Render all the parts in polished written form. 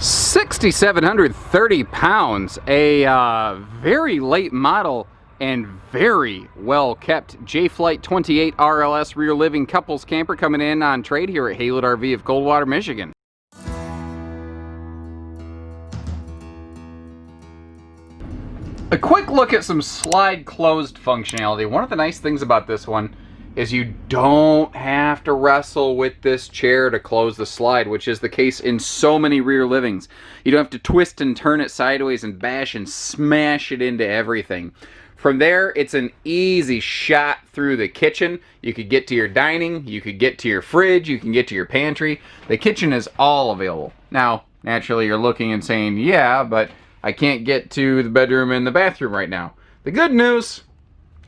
6,730 pounds, a very late model and very well kept J-Flight 28 RLS rear living couples camper coming in on trade here at Haylett RV of Coldwater, Michigan. A quick look at some slide closed functionality. One of the nice things about this one is you don't have to wrestle with this chair to close the slide, which is the case in so many rear livings. You don't have to twist and turn it sideways and bash and smash it into everything. From there, it's an easy shot through the kitchen. You could get to your dining, you could get to your fridge, you can get to your pantry. The kitchen is all available. Now, naturally, you're looking and saying, yeah, but I can't get to the bedroom and the bathroom right now. The good news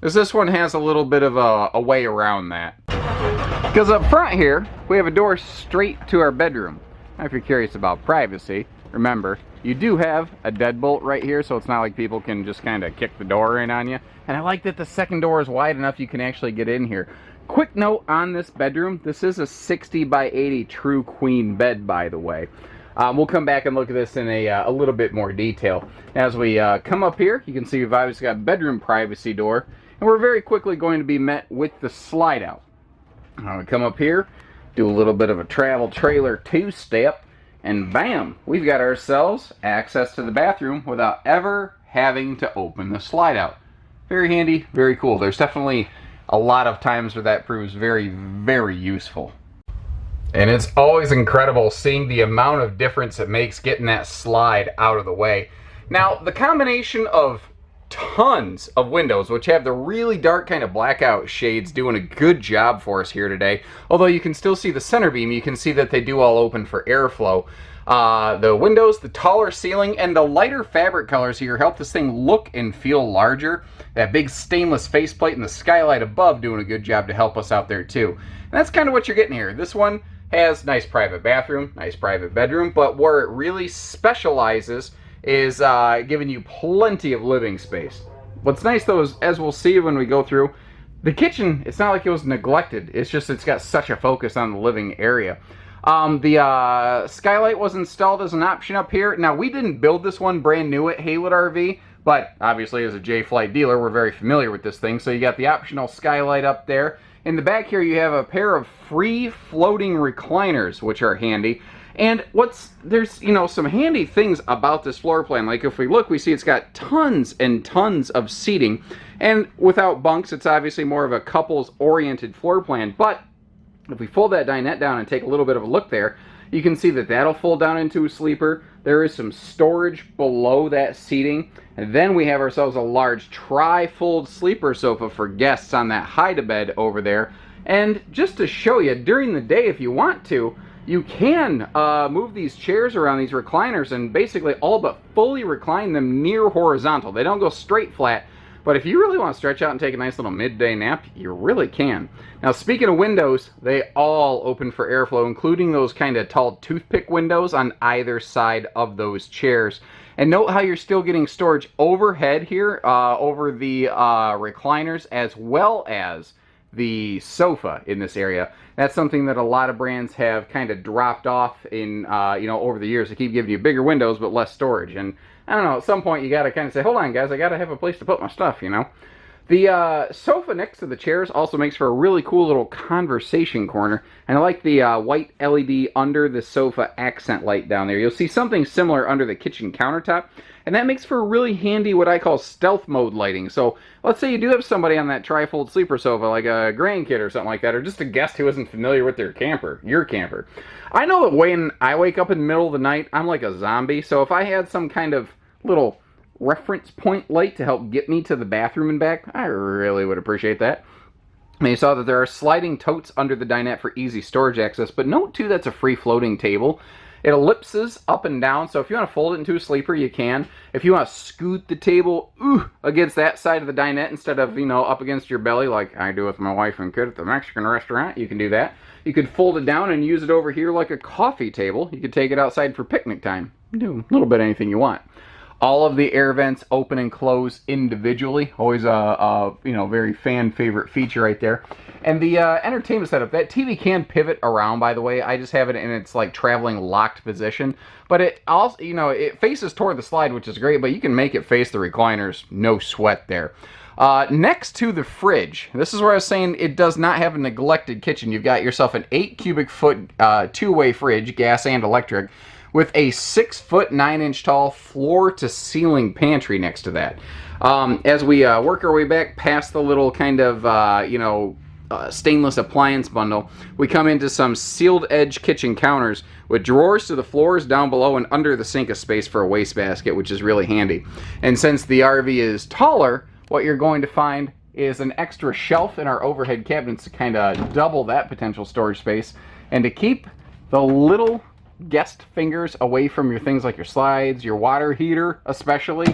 is this one has a little bit of a way around that. Because up front here, we have a door straight to our bedroom. Now, if you're curious about privacy, remember, you do have a deadbolt right here, so it's not like people can just kind of kick the door in on you. And I like that the second door is wide enough you can actually get in here. Quick note on this bedroom, this is a 60 by 80 true queen bed, by the way. We'll come back and look at this in a little bit more detail. As we come up here, you can see we've obviously got bedroom privacy door, and we're very quickly going to be met with the slide out. We come up here, do a little bit of a travel trailer two-step, and bam, we've got ourselves access to the bathroom without ever having to open the slide out. Very handy, very cool. There's definitely a lot of times where that proves very, very useful. And it's always incredible seeing the amount of difference it makes getting that slide out of the way. Now, the combination of tons of windows, which have the really dark kind of blackout shades, doing a good job for us here today. Although you can still see the center beam, you can see that they do all open for airflow. The windows, the taller ceiling, and the lighter fabric colors here help this thing look and feel larger. That big stainless faceplate and the skylight above doing a good job to help us out there too. And that's kind of what you're getting here. This one has nice private bathroom, nice private bedroom, but where it really specializes is giving you plenty of living space. What's nice though is, as we'll see when we go through, the kitchen, it's not like it was neglected. It's just it's got such a focus on the living area. The skylight was installed as an option up here. Now, we didn't build this one brand new at Haylett RV, but obviously as a J-Flight dealer, we're very familiar with this thing. So you got the optional skylight up there. In the back here, you have a pair of free floating recliners, which are handy. And there's, you know, some handy things about this floor plan. Like if we look, we see it's got tons and tons of seating. And without bunks, it's obviously more of a couples-oriented floor plan. But if we fold that dinette down and take a little bit of a look there, you can see that that'll fold down into a sleeper. There is some storage below that seating. And then we have ourselves a large tri-fold sleeper sofa for guests on that hide-a-bed over there. And just to show you, during the day, if you want to, you can move these chairs around, these recliners, and basically all but fully recline them near horizontal. They don't go straight flat, but if you really want to stretch out and take a nice little midday nap, you really can. Now, speaking of windows, they all open for airflow, including those kind of tall toothpick windows on either side of those chairs. And note how you're still getting storage overhead here over the recliners, as well as the sofa in this area. That's something that a lot of brands have kind of dropped off in, you know, over the years. They keep giving you bigger windows but less storage. And I don't know, at some point you got to kind of say, hold on guys, I got to have a place to put my stuff, you know. The sofa next to the chairs also makes for a really cool little conversation corner. And I like the white LED under the sofa accent light down there. You'll see something similar under the kitchen countertop. And that makes for a really handy, what I call stealth mode lighting. So let's say you do have somebody on that tri-fold sleeper sofa, like a grandkid or something like that, or just a guest who isn't familiar with their camper, your camper. I know that when I wake up in the middle of the night, I'm like a zombie. So if I had some kind of little reference point light to help get me to the bathroom and back, I really would appreciate that. And you saw that there are sliding totes under the dinette for easy storage access, but note too that's a free floating table. It ellipses up and down, so if you want to fold it into a sleeper, you can. If you want to scoot the table against that side of the dinette instead of, you know, up against your belly like I do with my wife and kid at the Mexican restaurant, you can do that. You could fold it down and use it over here like a coffee table. You could take it outside for picnic time. Do a little bit of anything you want. All of the air vents open and close individually. Always a very fan favorite feature right there. And the entertainment setup, that TV can pivot around, by the way. I just have it in its like traveling locked position. But it also, it faces toward the slide, which is great, but you can make it face the recliners, no sweat there. Next to the fridge, this is where I was saying it does not have a neglected kitchen. You've got yourself an 8 cubic foot two-way fridge, gas and electric, with a 6 foot 9 inch tall floor to ceiling pantry next to that. As we work our way back past the little kind of stainless appliance bundle, we come into some sealed edge kitchen counters with drawers to the floors down below, and under the sink a space for a wastebasket, which is really handy. And since the RV is taller, what you're going to find is an extra shelf in our overhead cabinets to kind of double that potential storage space, and to keep the little guest fingers away from your things like your slides, your water heater especially,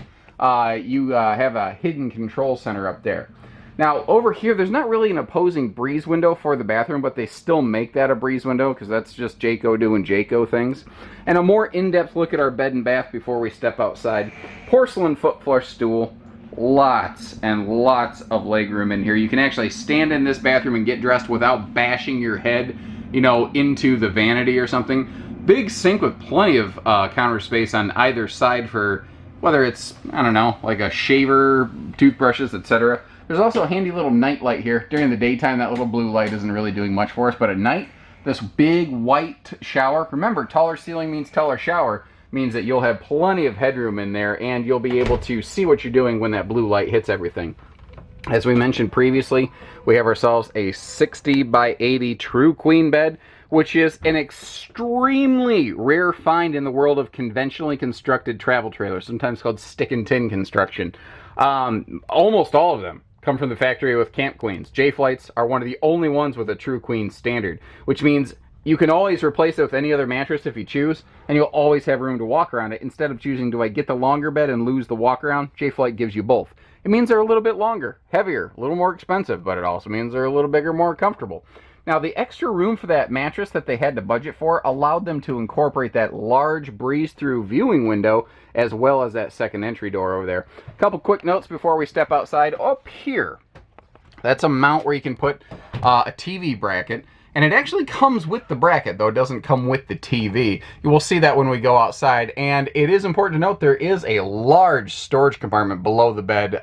you have a hidden control center up there. Now over here, there's not really an opposing breeze window for the bathroom, but they still make that a breeze window because that's just Jayco doing Jayco things. And a more in-depth look at our bed and bath before we step outside. Porcelain foot flush stool. Lots and lots of legroom in here. You can actually stand in this bathroom and get dressed without bashing your head, into the vanity or something. Big sink with plenty of counter space on either side for whether it's, I don't know, like a shaver, toothbrushes, etc. There's also a handy little night light here. During the daytime, that little blue light isn't really doing much for us, but at night, this big white shower. Remember, taller ceiling means taller shower. Means that you'll have plenty of headroom in there, and you'll be able to see what you're doing when that blue light hits everything. As we mentioned previously, we have ourselves a 60 by 80 true queen bed, which is an extremely rare find in the world of conventionally constructed travel trailers, sometimes called stick and tin construction. Almost all of them come from the factory with Camp Queens. J-Flights are one of the only ones with a true queen standard, which means you can always replace it with any other mattress if you choose, and you'll always have room to walk around it. Instead of choosing, do I get the longer bed and lose the walk around, J-Flight gives you both. It means they're a little bit longer, heavier, a little more expensive, but it also means they're a little bigger, more comfortable. Now, the extra room for that mattress that they had to budget for allowed them to incorporate that large breeze-through viewing window as well as that second entry door over there. A couple quick notes before we step outside. Up here, that's a mount where you can put a TV bracket. And it actually comes with the bracket, though it doesn't come with the TV. You will see that when we go outside. And it is important to note there is a large storage compartment below the bed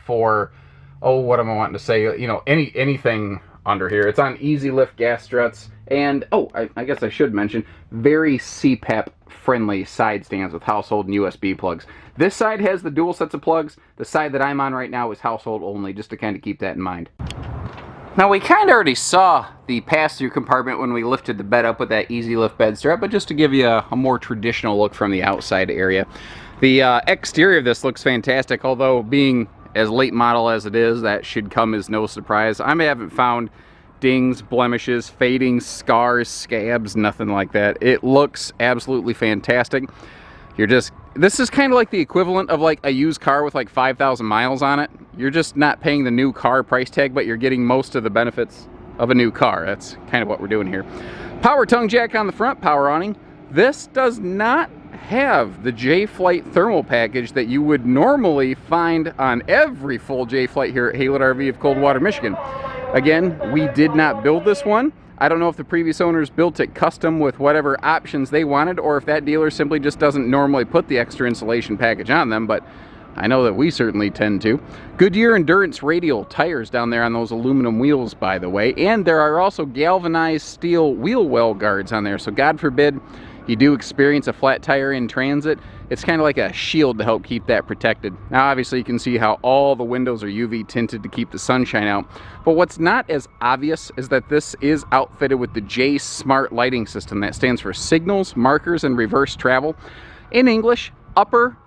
for, what am I wanting to say? Anything under here. It's on easy lift gas struts. And, I guess I should mention, very CPAP friendly side stands with household and USB plugs. This side has the dual sets of plugs. The side that I'm on right now is household only, just to kind of keep that in mind. Now, we kind of already saw the pass-through compartment when we lifted the bed up with that easy lift bed strap, but just to give you a more traditional look from the outside area. The exterior of this looks fantastic, although being as late model as it is, that should come as no surprise. I haven't found dings, blemishes, fading, scars, scabs, nothing like that. It looks absolutely fantastic. This is kind of like the equivalent of like a used car with like 5,000 miles on it. You're just not paying the new car price tag, but you're getting most of the benefits of a new car. That's kind of what we're doing here. Power tongue jack on the front, power awning. This does not have the J-Flight thermal package that you would normally find on every full J-Flight here at Haylett RV of Coldwater, Michigan. Again, we did not build this one. I don't know if the previous owners built it custom with whatever options they wanted, or if that dealer simply just doesn't normally put the extra insulation package on them, but I know that we certainly tend to. Goodyear Endurance radial tires down there on those aluminum wheels, by the way, and there are also galvanized steel wheel well guards on there, so God forbid you do experience a flat tire in transit, it's kind of like a shield to help keep that protected. Now obviously you can see how all the windows are UV tinted to keep the sunshine out, but what's not as obvious is that this is outfitted with the J Smart lighting system. That stands for signals, markers, and reverse travel. In English, upper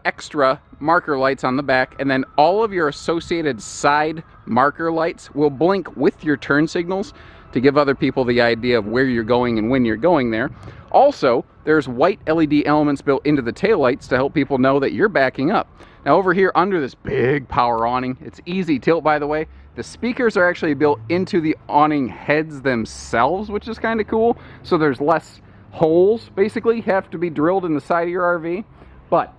extra marker lights on the back, and then all of your associated side marker lights will blink with your turn signals to give other people the idea of where you're going and when you're going there. Also, there's white LED elements built into the taillights to help people know that you're backing up. Now over here under this big power awning, it's easy tilt, by the way. The speakers are actually built into the awning heads themselves, which is kind of cool. So there's less holes, basically, have to be drilled in the side of your RV. But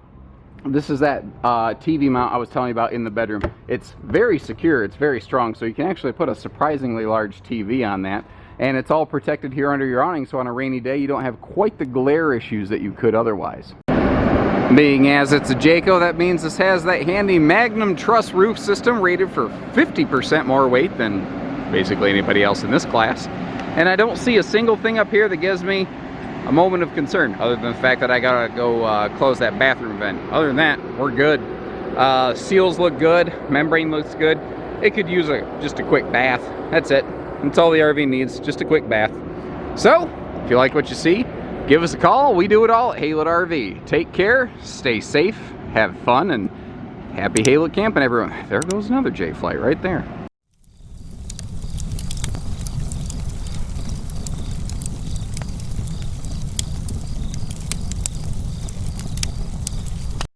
This is that TV mount I was telling you about in the bedroom. It's very secure, it's very strong, so you can actually put a surprisingly large TV on that. And it's all protected here under your awning, so on a rainy day you don't have quite the glare issues that you could otherwise. Being as it's a Jayco, that means this has that handy Magnum truss roof system rated for 50% more weight than basically anybody else in this class. And I don't see a single thing up here that gives me a moment of concern, other than the fact that I gotta go close that bathroom vent. Other than that, we're good. Seals look good, membrane looks good. It could use just a quick bath. That's it. That's all the RV needs, just a quick bath. So, if you like what you see, give us a call. We do it all at Haylett RV. Take care, stay safe, have fun, and happy Haylett camping, everyone. There goes another J flight right there.